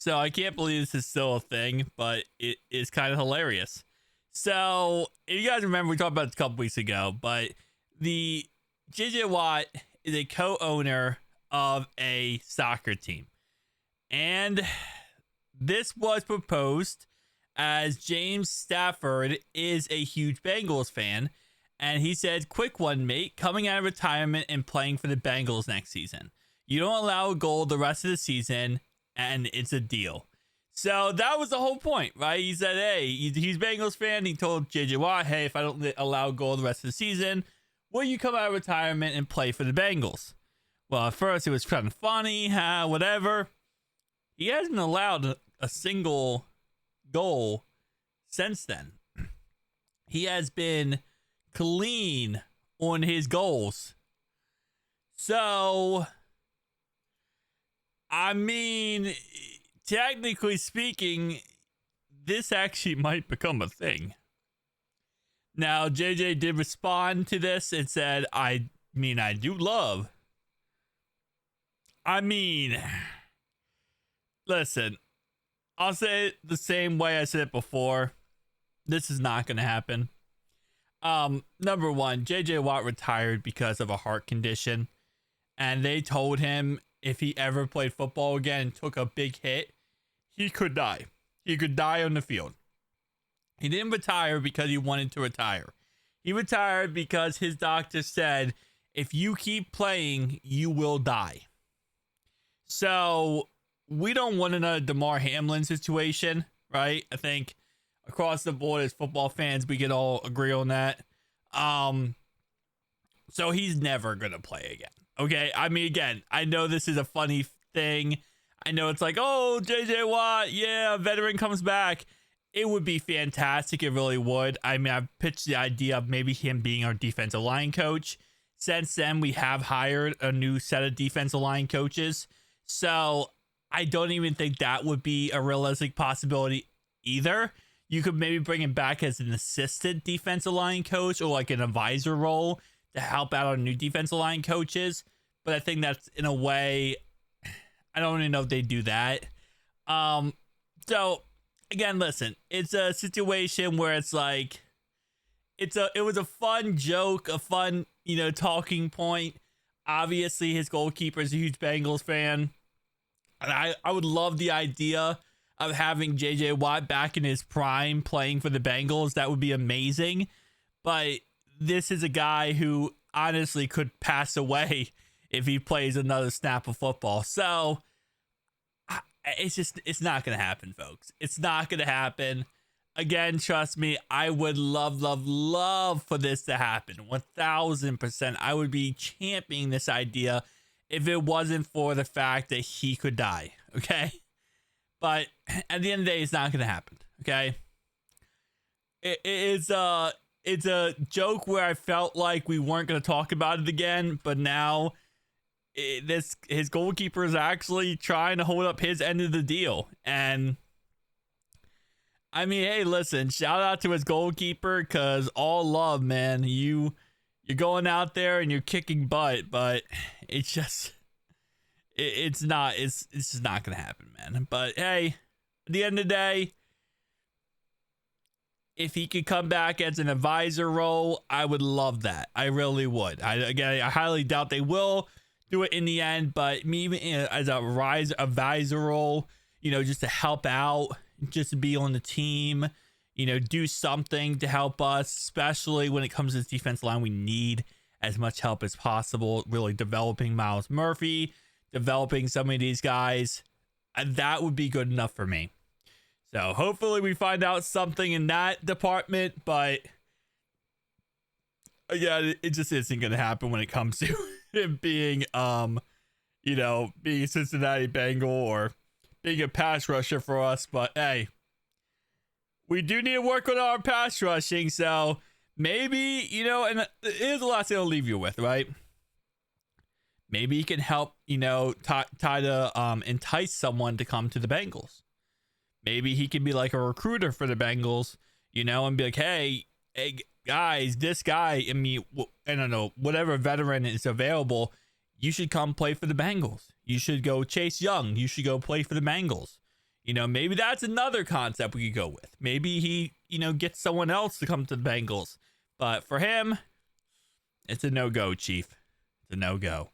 So I can't believe this is still a thing, but it is kind of hilarious. So if you guys remember, we talked about it a couple weeks ago, but the JJ Watt is a co-owner of a soccer team. And this was proposed as James Stafford is a huge Bengals fan. And he said, quick one, mate, coming out of retirement and playing for the Bengals next season. You don't allow a goal the rest of the season, and it's a deal. So that was the whole point, right? He said, hey, he's a Bengals fan. He told JJ Watt, hey, if I don't allow a goal the rest of the season, will you come out of retirement and play for the Bengals? Well, at first it was kind of funny, whatever. He hasn't allowed a single goal since then. He has been clean on his goals. So, I mean, technically speaking, this actually might become a thing. Now, JJ did respond to this and said, I do love. Listen, I'll say it the same way I said it before. This is not going to happen. Number one, JJ Watt retired because of a heart condition. And they told him if he ever played football again and took a big hit, he could die. He could die on the field. He didn't retire because he wanted to retire. He retired because his doctor said, if you keep playing, you will die. So we don't want another DeMar Hamlin situation, right? I think across the board as football fans, we can all agree on that. So he's never going to play again. Okay. I mean, again, I know this is a funny thing. I know it's like, oh, JJ Watt. Yeah. A veteran comes back. It would be fantastic. It really would. I mean, I've pitched the idea of maybe him being our defensive line coach. Since then, we have hired a new set of defensive line coaches. So I don't even think that would be a realistic possibility either. You could maybe bring him back as an assistant defensive line coach or like an advisor role to help out our new defensive line coaches. But I think that's in a way, I don't even know if they do that. So again, listen, it's a situation where it's like, it was a fun joke, a fun, talking point. Obviously his goalkeeper is a huge Bengals fan. And I would love the idea of having JJ Watt back in his prime playing for the Bengals. That would be amazing. But this is a guy who honestly could pass away if he plays another snap of football. So it's not going to happen, folks. It's not going to happen. Again, trust me, I would love for this to happen. 1000%. I would be championing this idea if it wasn't for the fact that he could die. Okay. But at the end of the day, it's not going to happen. Okay. It's a joke where I felt like we weren't going to talk about it again, but now his goalkeeper is actually trying to hold up his end of the deal. And I mean, hey, listen, shout out to his goalkeeper, because all love, man. You're going out there and you're kicking butt, but it's just it's just not gonna happen, man. But hey, at the end of the day, if he could come back as an advisor role, I would love that. I really would. I highly doubt they will do it in the end, but me even as a advisor role, just to help out, just to be on the team, do something to help us, especially when it comes to this defense line. We need as much help as possible, really developing Myles Murphy, developing some of these guys. That would be good enough for me. So hopefully we find out something in that department, but yeah, it just isn't going to happen when it comes to him being, being a Cincinnati Bengal or being a pass rusher for us. But hey, we do need to work on our pass rushing. So maybe, and here's the last thing I'll leave you with, right? Maybe he can help, try to entice someone to come to the Bengals. Maybe he can be like a recruiter for the Bengals, and be like, hey, guys, this guy, I don't know, whatever veteran is available, you should come play for the Bengals. You should go Chase Young. You should go play for the Bengals. You know, maybe that's another concept we could go with. Maybe he, gets someone else to come to the Bengals. But for him, it's a no-go, Chief. It's a no-go.